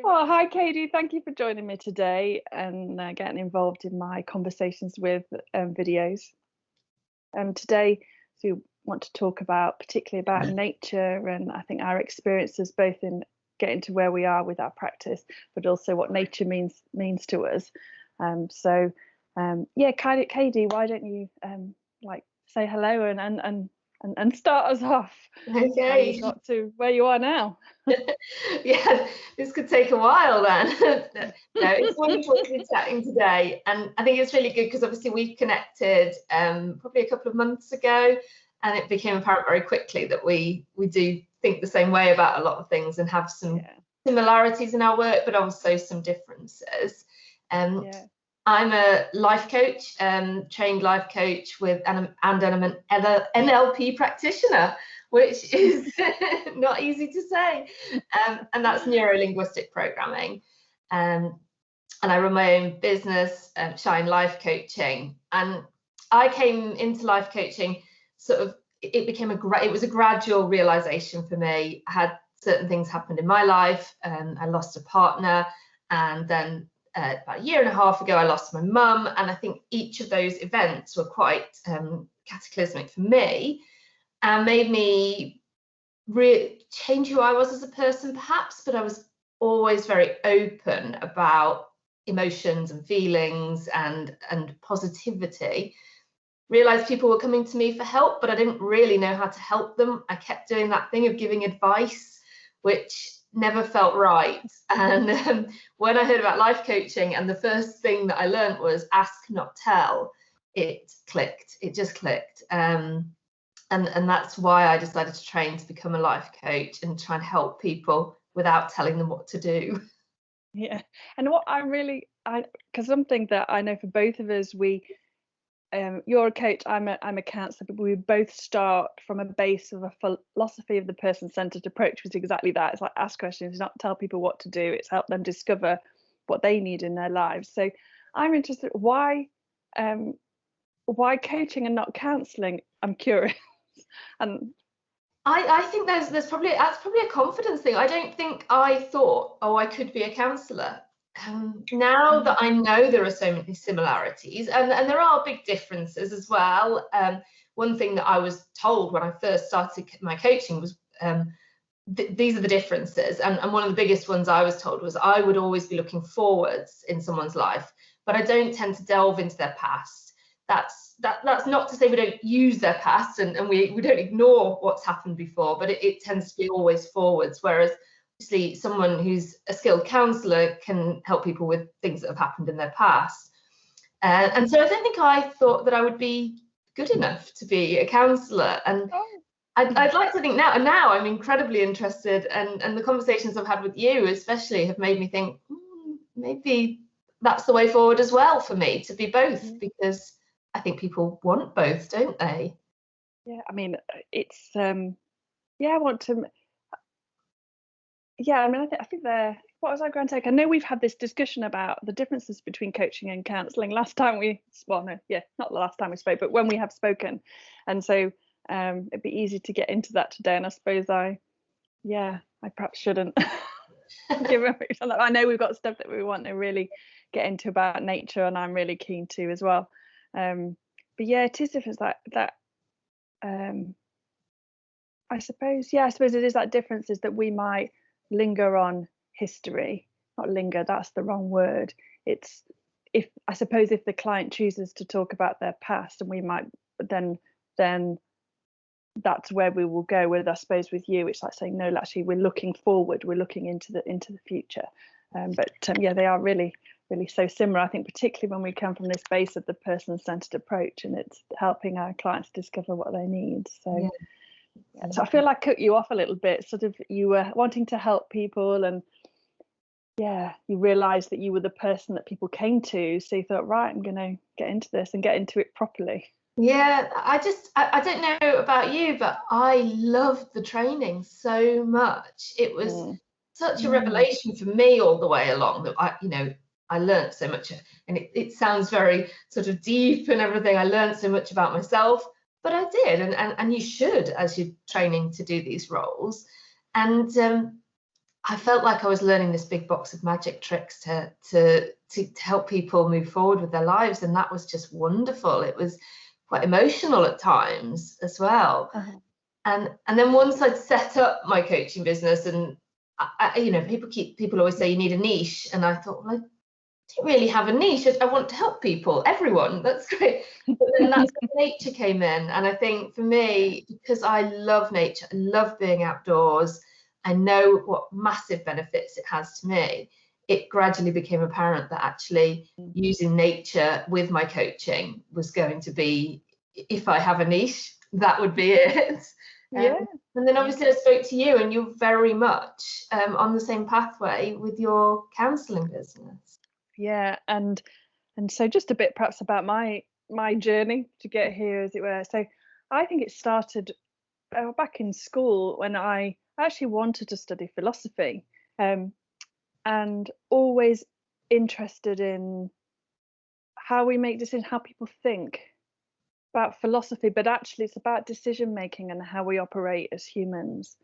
Well, hi, Cadi. Thank you for joining me today and getting involved in my conversations with videos. Today, we want to talk particularly about nature, and I think our experiences both in getting to where we are with our practice, but also what nature means to us. Yeah, Cadi, why don't you say hello and start us off? Okay. How you got to where you are now. Yeah, this could take a while then. No, it's wonderful to be chatting today, and I think it's really good because obviously we've connected probably a couple of months ago, and it became apparent very quickly that we do think the same way about a lot of things and have some similarities in our work, but also some differences. I'm a life coach, trained life coach and an NLP practitioner, which is not easy to say, and that's neuro-linguistic programming. And I run my own business, Shine Life Coaching. And I came into life coaching it was a gradual realization for me. I had certain things happened in my life. I lost a partner, and then about a year and a half ago, I lost my mum. And I think each of those events were quite cataclysmic for me and made me change who I was as a person, perhaps. But I was always very open about emotions and feelings and positivity. Realized people were coming to me for help, but I didn't really know how to help them. I kept doing that thing of giving advice, which never felt right. And when I heard about life coaching, and the first thing that I learned was ask, not tell, it clicked. It just clicked. And that's why I decided to train to become a life coach and try and help people without telling them what to do. Yeah, and what because something that I know for both of us, you're a coach, I'm a counsellor, but we both start from a base of a philosophy of the person-centered approach, which is exactly that. It's like ask questions, not tell people what to do. It's help them discover what they need in their lives. So I'm interested, why coaching and not counselling? I'm curious. And I think that's probably a confidence thing. I don't think I thought, oh, I could be a counsellor. Now that I know there are so many similarities, and there are big differences as well. One thing that I was told when I first started my coaching was these are the differences, and one of the biggest ones I was told was I would always be looking forwards in someone's life, but I don't tend to delve into their past. That's not to say we don't use their past and we don't ignore what's happened before, but it tends to be always forwards, whereas obviously someone who's a skilled counsellor can help people with things that have happened in their past. And so I don't think I thought that I would be good enough to be a counsellor. And I'd like to think now I'm incredibly interested, and the conversations I've had with you especially have made me think maybe that's the way forward as well for me, to be both, because I think people want both, don't they? Yeah, I mean, it's I want to. Yeah, I mean, I think what was our grand take? I know we've had this discussion about the differences between coaching and counselling not the last time we spoke, but when we have spoken. And so it'd be easy to get into that today. And I suppose I perhaps shouldn't give up. I know we've got stuff that we want to really get into about nature, and I'm really keen to as well. But yeah, it is different that I suppose it is that difference is that we might linger on history. Not linger, that's the wrong word. It's if the client chooses to talk about their past, and we might then that's where we will go with. I suppose with you it's like saying no, actually we're looking forward, we're looking into the future. But they are really so similar, I think, particularly when we come from this base of the person-centered approach, and it's helping our clients discover what they need. So so I feel like I cut you off a little bit, sort of you were wanting to help people, and you realized that you were the person that people came to, so you thought, right, I'm going to get into this and get into it properly. Yeah, I don't know about you, but I loved the training so much. It was such a revelation for me all the way along, that I learned so much, and it sounds very sort of deep and everything. I learned so much about myself, but I did, and you should, as you're training to do these roles. And I felt like I was learning this big box of magic tricks to help people move forward with their lives, and that was just wonderful. It was quite emotional at times as well. Uh-huh. And then once I'd set up my coaching business, and you know, people always say you need a niche, and I thought, well, I don't really have a niche. I want to help people, everyone. That's great. But then that's where nature came in, and I think for me, because I love nature, I love being outdoors, I know what massive benefits it has to me. It gradually became apparent that actually using nature with my coaching was going to be, if I have a niche, that would be it. Yeah. And then obviously I spoke to you, and you're very much on the same pathway with your counselling business. Yeah, and so just a bit perhaps about my journey to get here, as it were. So I think it started back in school when I actually wanted to study philosophy, and always interested in how we make decisions, how people think about philosophy, but actually it's about decision making and how we operate as humans.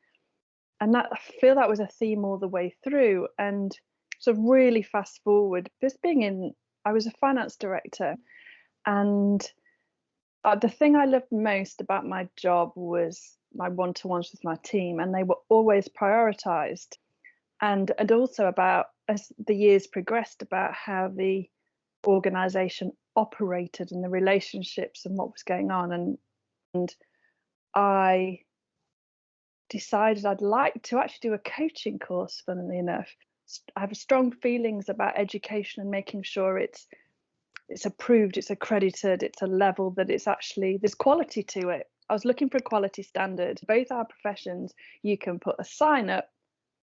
And that, I feel that was a theme all the way through. And so really fast forward, I was a finance director, and the thing I loved most about my job was my one-to-ones with my team, and they were always prioritized. And also about, as the years progressed, about how the organization operated and the relationships and what was going on. And I decided I'd like to actually do a coaching course, funnily enough. I have strong feelings about education and making sure it's approved, it's accredited, it's a level that it's actually, there's quality to it. I was looking for a quality standard. Both our professions, you can put a sign up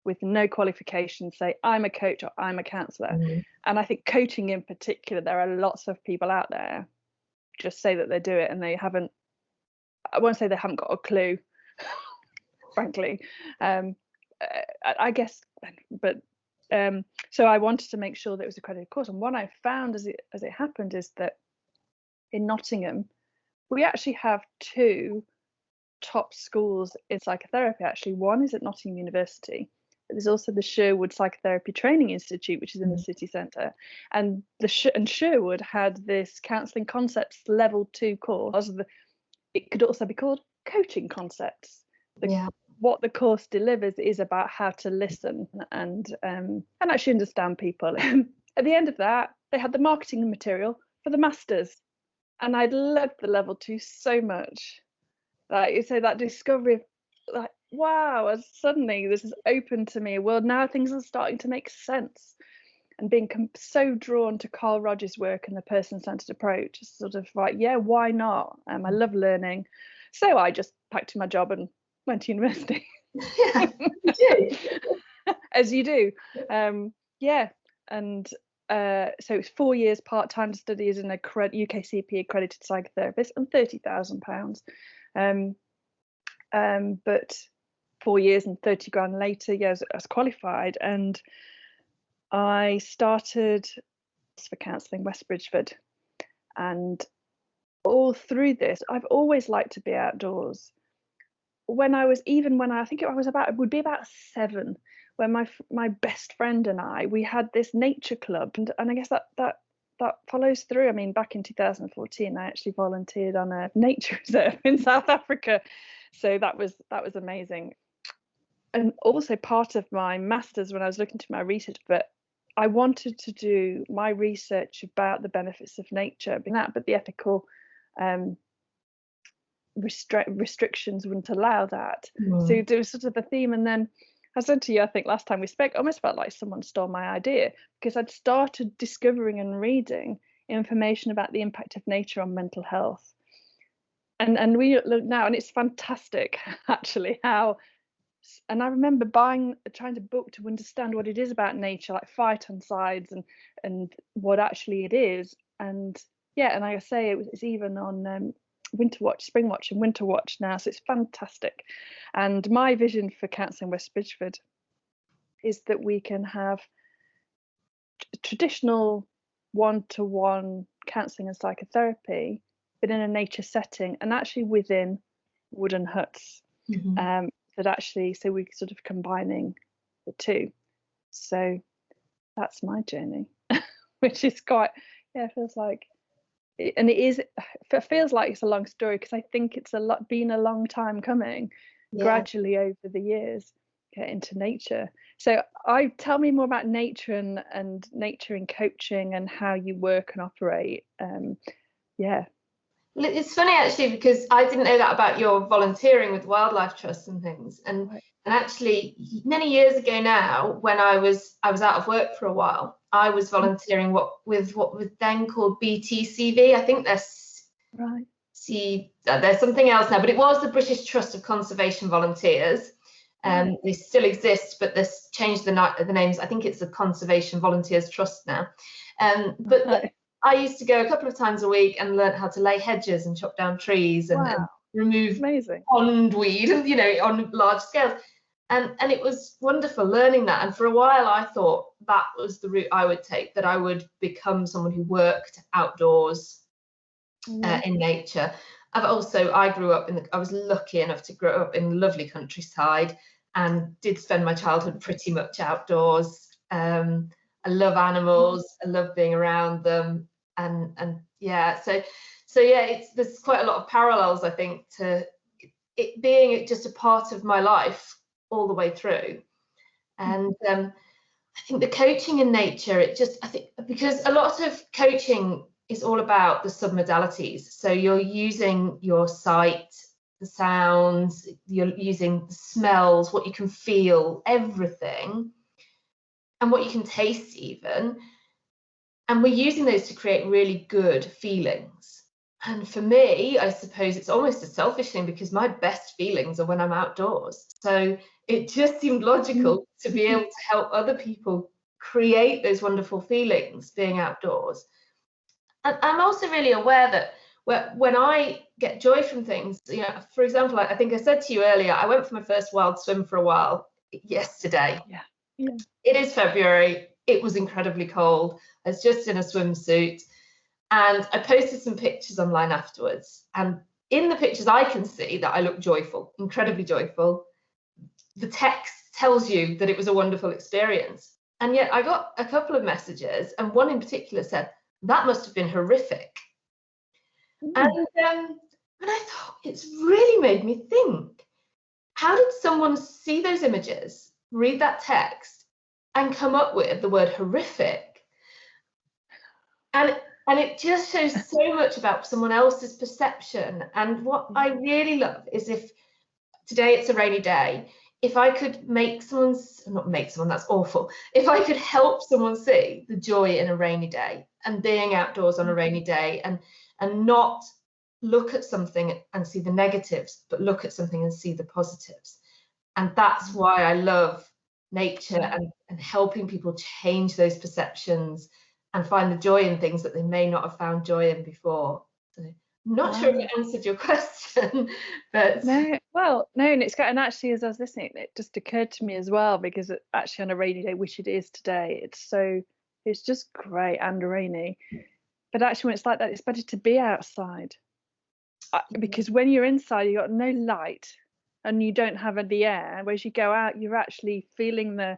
with no qualifications, say I'm a coach or I'm a counsellor. Mm-hmm. And I think coaching in particular, there are lots of people out there just say that they do it and they haven't, I won't say they haven't got a clue, frankly. I guess, but so I wanted to make sure that it was a accredited course. And what I found as it happened is that in Nottingham, we actually have two top schools in psychotherapy. Actually, one is at Nottingham University, but there's also the Sherwood Psychotherapy Training Institute, which is in the city centre. And Sherwood had this Counselling Concepts Level 2 course. It could also be called Coaching Concepts. What the course delivers is about how to listen and actually understand people. At the end of that, they had the marketing material for the masters, and I loved the level 2 so much. Like, so that discovery of, like, wow, as suddenly this is open to me. Well, now things are starting to make sense, and being so drawn to Carl Rogers' work and the person-centered approach is sort of like, yeah, why not? I love learning, so I just packed in my job and went to university. Yeah, you do. As you do. Yeah, and so it's 4 years part-time to study as an UKCP accredited psychotherapist and £30,000. But 4 years and 30 grand later, yeah, I was qualified, and I started for Counselling West Bridgford. And all through this, I've always liked to be outdoors. When I think I was would be about 7, when my best friend and we had this nature club, and I guess that follows through. I mean, back in 2014, I actually volunteered on a nature reserve in South Africa, so that was amazing. And also part of my master's, when I was looking to my research, but I wanted to do my research about the benefits of nature, but the ethical restrictions wouldn't allow that. So there was sort of a theme. And then I said to you, I think last time we spoke, I almost felt like someone stole my idea, because I'd started discovering and reading information about the impact of nature on mental health. And we look now, and it's fantastic actually how, and I remember trying to book to understand what it is about nature, like phytoncides and what actually it is. And yeah, and like I say, it's even on Winter Watch, Spring Watch and Winter Watch now, so it's fantastic. And my vision for Counselling West Bridgford is that we can have traditional one-to-one counselling and psychotherapy, but in a nature setting, and actually within wooden huts. That actually, so we're sort of combining the two. So that's my journey, which is quite, yeah, it feels like, and it feels like it's a long story, because I think it's been a long time coming, gradually over the years, get into nature. So tell me more about nature and nature in coaching and how you work and operate. Yeah. Well, it's funny actually, because I didn't know that about your volunteering with wildlife trusts and things. And Right. and actually, many years ago now, when I was out of work for a while, I was volunteering with what was then called BTCV. I think there's there's something else now, but it was the British Trust of Conservation Volunteers. They still exist, but they've changed the names. I think it's the Conservation Volunteers Trust now. But I used to go a couple of times a week and learn how to lay hedges and chop down trees and remove pondweed, you know, on large scales. And it was wonderful learning that. And for a while, I thought that was the route I would take, that I would become someone who worked outdoors in nature. I grew up I was lucky enough to grow up in lovely countryside and did spend my childhood pretty much outdoors. I love animals. I love being around them. And yeah, so yeah, there's quite a lot of parallels, I think, to it being just a part of my life all the way through. And I think the coaching in nature, I think because a lot of coaching is all about the submodalities. So you're using your sight, the sounds, you're using the smells, what you can feel, everything, and what you can taste even. And we're using those to create really good feelings. And for me, I suppose it's almost a selfish thing, because my best feelings are when I'm outdoors. So it just seemed logical to be able to help other people create those wonderful feelings being outdoors. And I'm also really aware that when I get joy from things, you know, for example, I think I said to you earlier, I went for my first wild swim for a while yesterday. Yeah. It is February. It was incredibly cold. I was just in a swimsuit, and I posted some pictures online afterwards. And in the pictures, I can see that I look joyful, incredibly joyful. The text tells you that it was a wonderful experience. And yet I got a couple of messages, and one in particular said, that must have been horrific. And I thought, it's really made me think, how did someone see those images, read that text, and come up with the word horrific? And it just shows so much about someone else's perception. And what I really love is, if today it's a rainy day, if I could that's awful. If I could help someone see the joy in a rainy day and being outdoors on a rainy day, and not look at something and see the negatives, but look at something and see the positives. And that's why I love nature and helping people change those perceptions and find the joy in things that they may not have found joy in before. So I'm not sure if it answered your question, but no, and and actually, as I was listening, it just occurred to me as well, because actually on a rainy day, which it is today, it's just grey and rainy. But actually, when it's like that, it's better to be outside, because when you're inside, you've got no light and you don't have the air. Whereas you go out, you're actually feeling the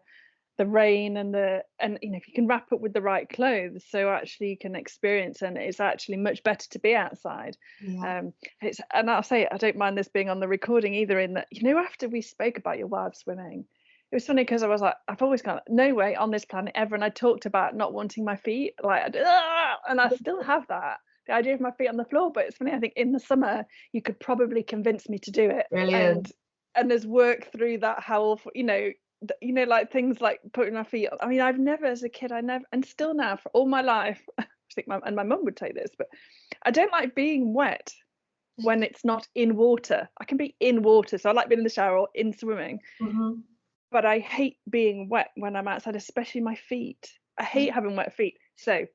rain and you know, if you can wrap up with the right clothes, so actually you can experience, and it's actually much better to be outside. And I'll say, I don't mind this being on the recording either, in that, you know, after we spoke about your wild swimming, it was funny, because I was like, I've always gone, no way on this planet ever, and I talked about not wanting my feet, like, and I still have that, the idea of my feet on the floor. But it's funny, I think in the summer you could probably convince me to do it. Brilliant. And there's work through that, how awful, you know, like things like putting my feet, I mean, I've never, as a kid, and still now, for all my life, I think my mum would say this, but I don't like being wet when it's not in water. I can be in water, so I like being in the shower or in swimming, but I hate being wet when I'm outside, especially my feet. I hate having wet feet. So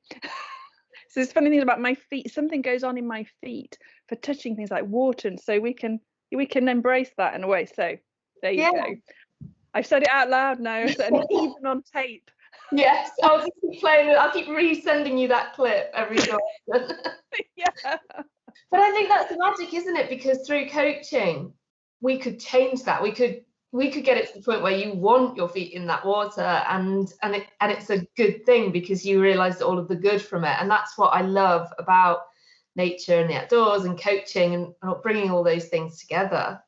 there's funny things about my feet. Something goes on in my feet for touching things like water, and so we can embrace that in a way. So there you go. I've said it out loud now, and even on tape. Yes, I'll just keep playing it. I'll keep resending you that clip every so often. But I think that's the magic, isn't it? Because through coaching, we could change that. We could we could get it to the point where you want your feet in that water, and it's a good thing because you realize all of the good from it. And that's what I love about nature and the outdoors and coaching, and bringing all those things together.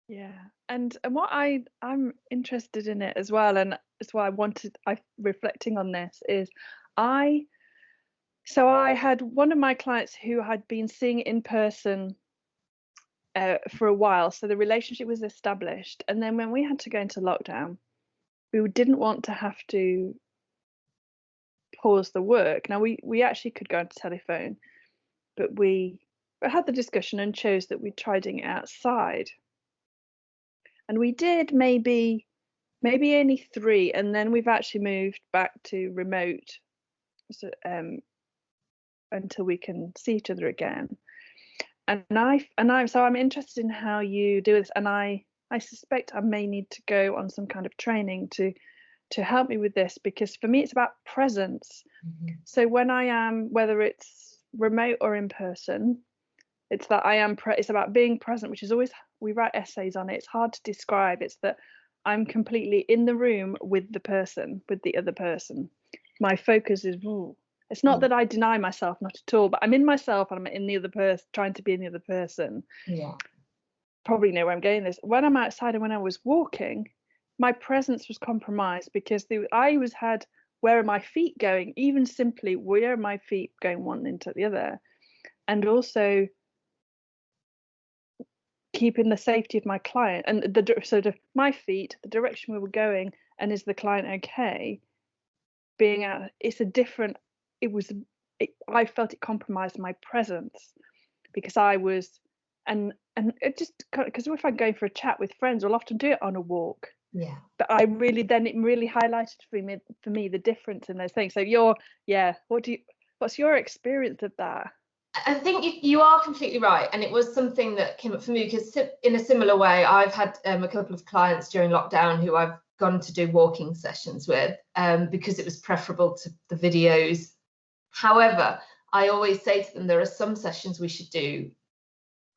Yeah, and what I'm interested in it as well, and that's why I reflecting on this is I had one of my clients who had been seeing it in person for a while, so the relationship was established, and then when we had to go into lockdown, we didn't want to have to pause the work. Now we actually could go on telephone, but we had the discussion and chose that we'd try doing it outside. And we did maybe only 3, and then we've actually moved back to remote, so, until we can see each other again. And I'm interested in how you do this, and I suspect I may need to go on some kind of training to help me with this, because for me it's about presence. Mm-hmm. So when I am, whether it's remote or in person, it's that it's about being present, which is always, we write essays on it, it's hard to describe. It's that I'm completely in the room with the other person. My focus is, it's not that I deny myself, not at all, but I'm in myself and I'm in the other person, trying to be in the other person. Yeah. Probably know where I'm going this. When I'm outside and when I was walking, my presence was compromised because I had, where are my feet going? Even simply, where are my feet going one into the other? And also keeping the safety of my client and the sort of my feet, the direction we were going, and is the client okay? Being out, it's a different. I felt it compromised my presence because I was, and it just, because if I'm going for a chat with friends, I'll often do it on a walk. Yeah. But it really highlighted for me the difference in those things. So what's your experience of that? I think you are completely right, and it was something that came up for me because in a similar way, I've had a couple of clients during lockdown who I've gone to do walking sessions with because it was preferable to the videos. However, I always say to them, there are some sessions we should do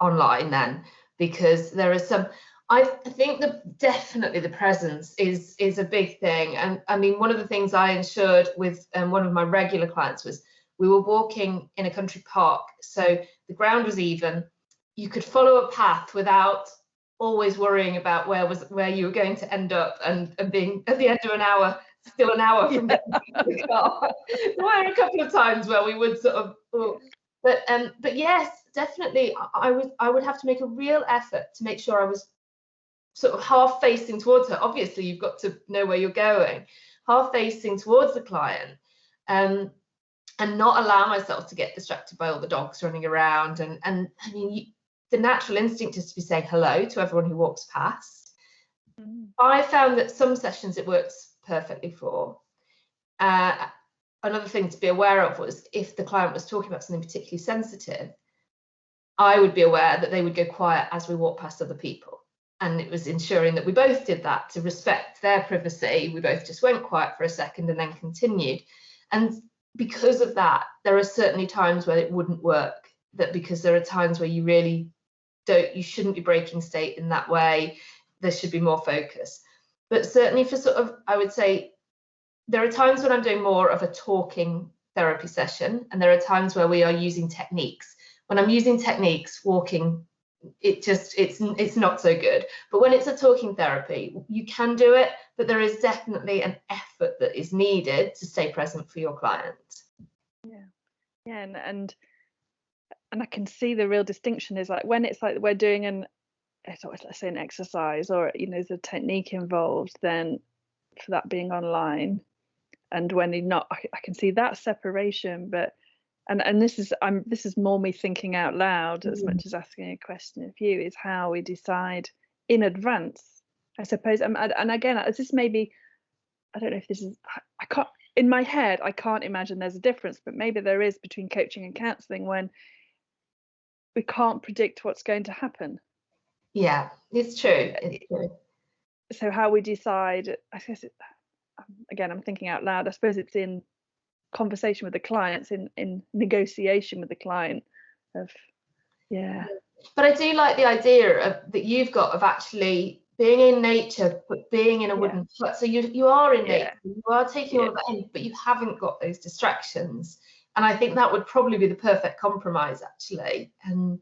online then, because there are some. I think that definitely the presence is a big thing, and I mean, one of the things I ensured with one of my regular clients was, we were walking in a country park, so the ground was even. You could follow a path without always worrying about where you were going to end up, and being at the end of an hour, still an hour from getting to the car. There were a couple of times where we would sort of, but yes, definitely, I would have to make a real effort to make sure I was sort of half facing towards her. Obviously, you've got to know where you're going, half facing towards the client. And not allow myself to get distracted by all the dogs running around. And I mean, the natural instinct is to be saying hello to everyone who walks past. Mm. I found that some sessions it works perfectly for. Another thing to be aware of was if the client was talking about something particularly sensitive, I would be aware that they would go quiet as we walk past other people. And it was ensuring that we both did that to respect their privacy. We both just went quiet for a second and then continued. And because of that, there are certainly times where it wouldn't work, because there are times where you really you shouldn't be breaking state in that way. There should be more focus. But certainly for sort of, I would say, there are times when I'm doing more of a talking therapy session, and there are times where we are using techniques. When I'm using techniques, walking, it's not so good. But when it's a talking therapy, you can do it, but there is definitely an effort that is needed to stay present for your client. Yeah, and I can see the real distinction is like when it's like we're doing let's say an exercise, or there's a technique involved, then for that being online, and when you're not, I can see that separation. But and this is more me thinking out loud as much as asking a question of you, is how we decide in advance, I suppose. And again, this maybe, I don't know if this is, I can't, in my head I can't imagine there's a difference, but maybe there is between coaching and counselling, when we can't predict what's going to happen. Yeah, it's true. It's true. So how we decide, I guess again, I'm thinking out loud, I suppose it's in conversation with the clients, in negotiation with the client of, yeah. But I do like the idea that you've got of actually being in nature, but being in a wooden hut. So you are in nature, you are taking all of that in, but you haven't got those distractions. And I think that would probably be the perfect compromise, actually. And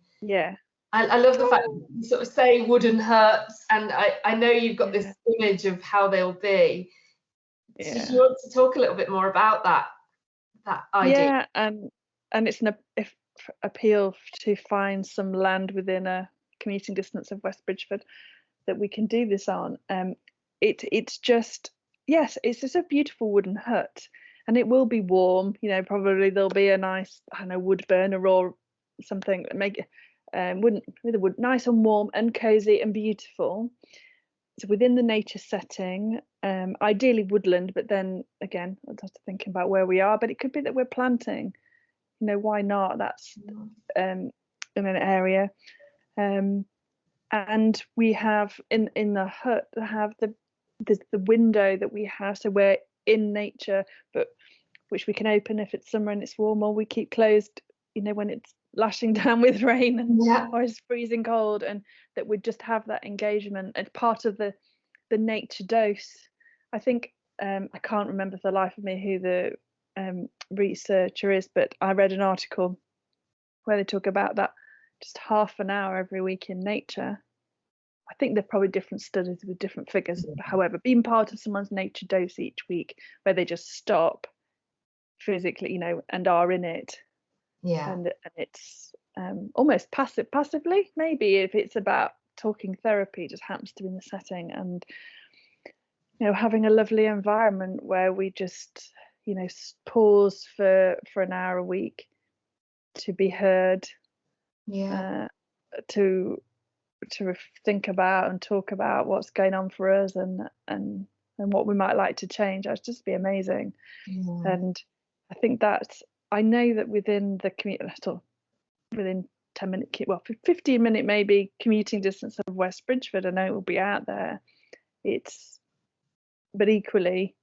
I love the fact that you sort of say wooden huts, and I know you've got this image of how they'll be. So do you want to talk a little bit more about that idea? And it's an appeal to find some land within a commuting distance of West Bridgford that we can do this on. It's just a beautiful wooden hut, and it will be warm. You know, probably there'll be a nice, I don't know, wood burner or something that make it with the wood nice and warm and cozy and beautiful. So within the nature setting, ideally woodland, but then again, I'll have to think about where we are. But it could be that we're planting. You know, why not? That's in an area. And we have in the hut have the window that we have, so we're in nature, but which we can open if it's summer and it's warm, or we keep closed, you know, when it's lashing down with rain and or it's freezing cold, and that we just have that engagement. It's part of the nature dose. I think I can't remember for the life of me who the researcher is, but I read an article where they talk about that just half an hour every week in nature. I think they're probably different studies with different figures. However, being part of someone's nature dose each week, where they just stop physically, you know, and are in it, and it's almost passively, maybe, if it's about talking therapy, just happens to be in the setting, and you know, having a lovely environment where we just, you know, pause for an hour a week to be heard, to think about and talk about what's going on for us and what we might like to change. That'd just be amazing. And I think I know that within the within 10-minute, 15-minute maybe commuting distance of West Bridgford, I know it will be out there. But equally,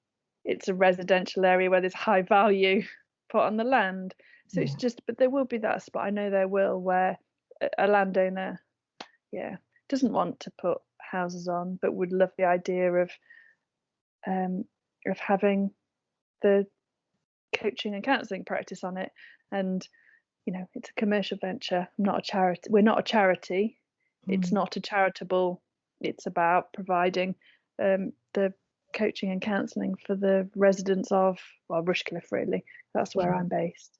it's a residential area where there's high value put on the land. So it's just, but there will be that spot, I know there will, where a landowner doesn't want to put houses on, but would love the idea of having the coaching and counselling practice on it. And you know, it's a commercial venture, not a charity. We're not a charity. It's not a charitable. It's about providing the coaching and counselling for the residents of Rushcliffe, really. That's where I'm based.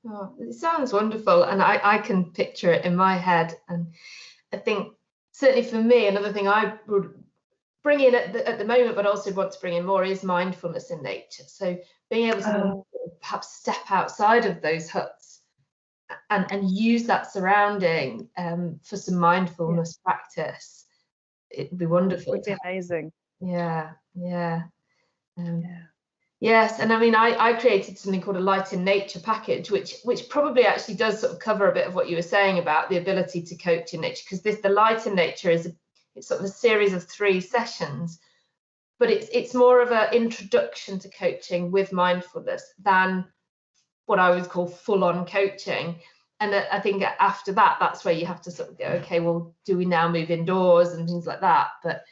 Oh, it sounds wonderful, and I can picture it in my head. And I think certainly for me, another thing I would bring in at the moment, but also want to bring in more, is mindfulness in nature. So being able to perhaps step outside of those huts and use that surrounding for some mindfulness practice. It would be wonderful. It would be amazing. Yes, and I mean, I created something called a Light in Nature package, which probably actually does sort of cover a bit of what you were saying about the ability to coach in nature, because the Light in Nature it's sort of a series of 3 sessions, but it's more of an introduction to coaching with mindfulness than what I would call full-on coaching. And I think after that, that's where you have to sort of go, okay, well, do we now move indoors and things like that? But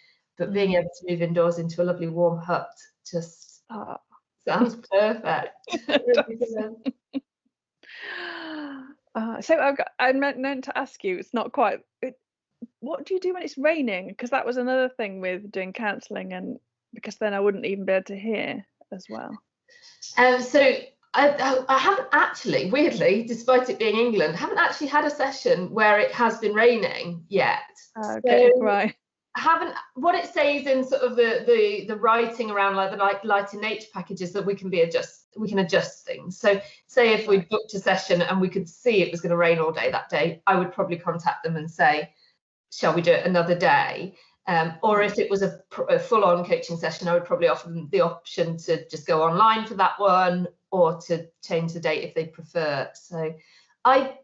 being able to move indoors into a lovely warm hut just sounds perfect. So I meant to ask you, it's not quite, what do you do when it's raining? Because that was another thing with doing counselling, and because then I wouldn't even be able to hear as well. So I haven't actually, weirdly, despite it being England, haven't actually had a session where it has been raining yet. Okay, so, right. What it says in sort of the writing around like the Light in Nature packages, that we can adjust things. So say if we booked a session and we could see it was going to rain all day that day, I would probably contact them and say, shall we do it another day? Or if it was a full-on coaching session, I would probably offer them the option to just go online for that one, or to change the date if they prefer. So I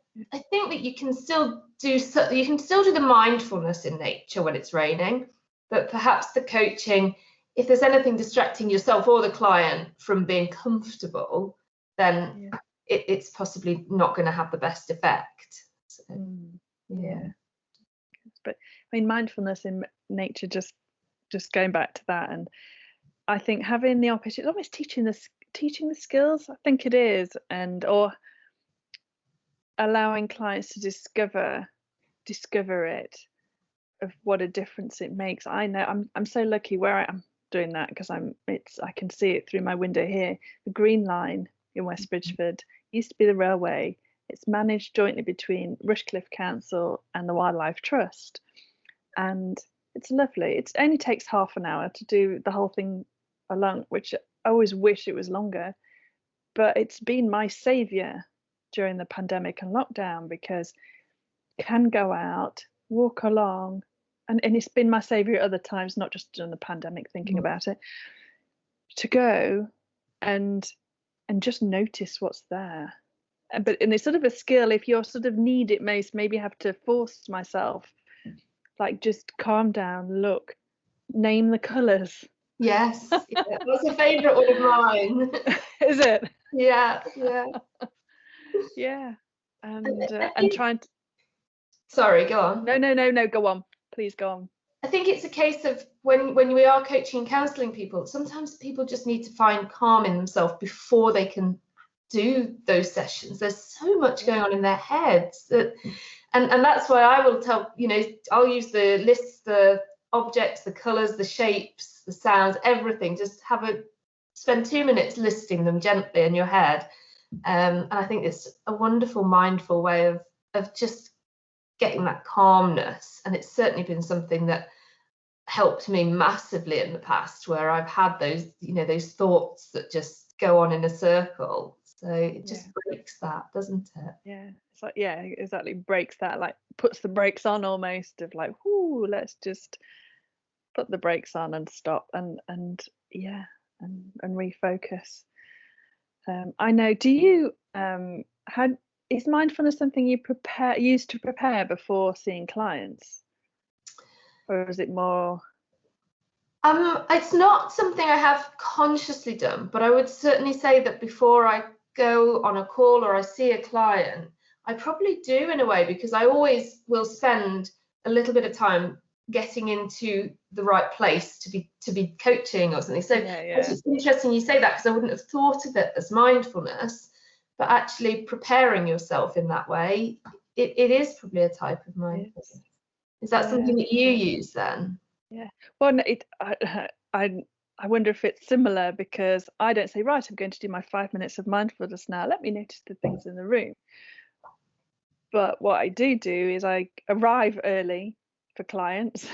think that you can still do the mindfulness in nature when it's raining, but perhaps the coaching, if there's anything distracting yourself or the client from being comfortable, then it's possibly not going to have the best effect. So, But I mean, mindfulness in nature, just going back to that, and I think having the opportunity, almost teaching the skills, I think it is, or allowing clients to discover it, of what a difference it makes. I know I'm so lucky where I am doing that, because I can see it through my window here. The Green Line in West Bridgford used to be the railway. It's managed jointly between Rushcliffe Council and the Wildlife Trust, and it's lovely. It only takes half an hour to do the whole thing alone, which I always wish it was longer, but it's been my saviour during the pandemic and lockdown, because you can go out, walk along, and it's been my saviour at other times, not just during the pandemic, thinking about it, to go and just notice what's there. And it's sort of a skill. If you're sort of need it most, maybe have to force myself, like, just calm down, look, name the colours. Yes, yeah, that's a favourite one of mine. Is it? Yeah. Yeah. And trying to... Sorry, go on. No, go on. Please go on. I think it's a case of when we are coaching and counselling people, sometimes people just need to find calm in themselves before they can do those sessions. There's so much going on in their heads and that's why I will tell, I'll use the lists, the objects, the colours, the shapes, the sounds, everything. Just spend 2 minutes listing them gently in your head. And I think it's a wonderful, mindful way of just getting that calmness. And it's certainly been something that helped me massively in the past, where I've had those, those thoughts that just go on in a circle. So it just breaks that, doesn't it? Yeah. It's like, yeah, exactly. Breaks that, like puts the brakes on almost, of like, whoo, let's just put the brakes on and stop and refocus. I know, do you is mindfulness something you use to prepare before seeing clients, or is it more... It's not something I have consciously done, but I would certainly say that before I go on a call or I see a client, I probably do in a way, because I always will spend a little bit of time getting into the right place to be coaching or something. So it's just interesting you say that, because I wouldn't have thought of it as mindfulness, but actually preparing yourself in that way, it is probably a type of mindfulness. Is that something that you use then? Yeah. Well, I wonder if it's similar, because I don't say, right, I'm going to do my 5 minutes of mindfulness now, let me notice the things in the room. But what I do is I arrive early for clients.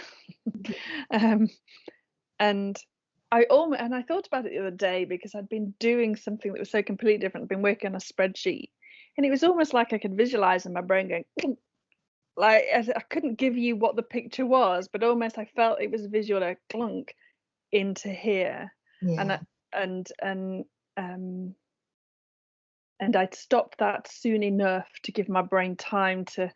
And I thought about it the other day, because I'd been doing something that was so completely different. I'd been working on a spreadsheet, and it was almost like I could visualize in my brain going, like, I couldn't give you what the picture was, but almost I felt it was visual, a clunk into here. And I'd stopped that soon enough to give my brain time to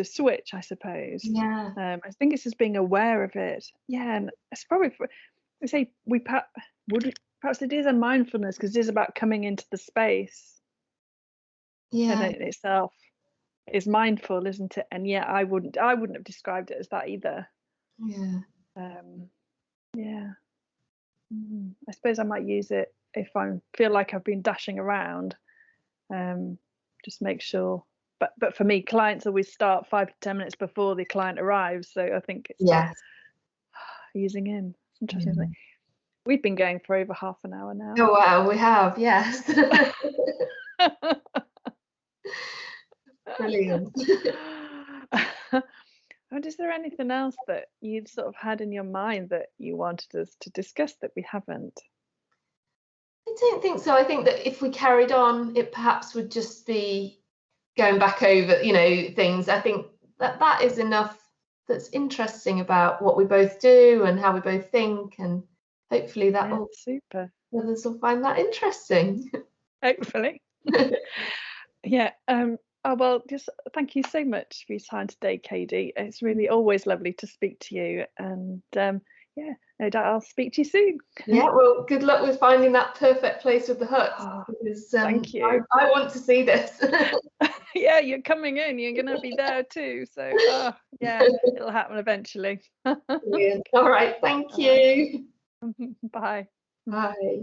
switch, I suppose. I think it's just being aware of it. And it's probably, we say, perhaps it is a mindfulness, because it is about coming into the space. And it itself is mindful, isn't it? And I wouldn't have described it as that either. I suppose I might use it if I feel like I've been dashing around. Just make sure. But for me, clients always start 5 to 10 minutes before the client arrives. So I think it's easing in. It's interesting, isn't it? We've been going for over half an hour now. Oh wow, we have, yes. Brilliant. And is there anything else that you'd sort of had in your mind that you wanted us to discuss that we haven't? I don't think so. I think that if we carried on, it perhaps would just be going back over, things. I think that is enough that's interesting about what we both do and how we both think, and hopefully that will super. Others will find that interesting. Hopefully. Oh, well, just thank you so much for your time today, Cadi. It's really always lovely to speak to you, and yeah, no doubt I'll speak to you soon. Yeah, well, good luck with finding that perfect place with the hut. Oh, Because thank you. I want to see this. Yeah, you're coming in, you're going to be there too. So, yeah, it'll happen eventually. Brilliant. All right, thank you. Bye. Bye.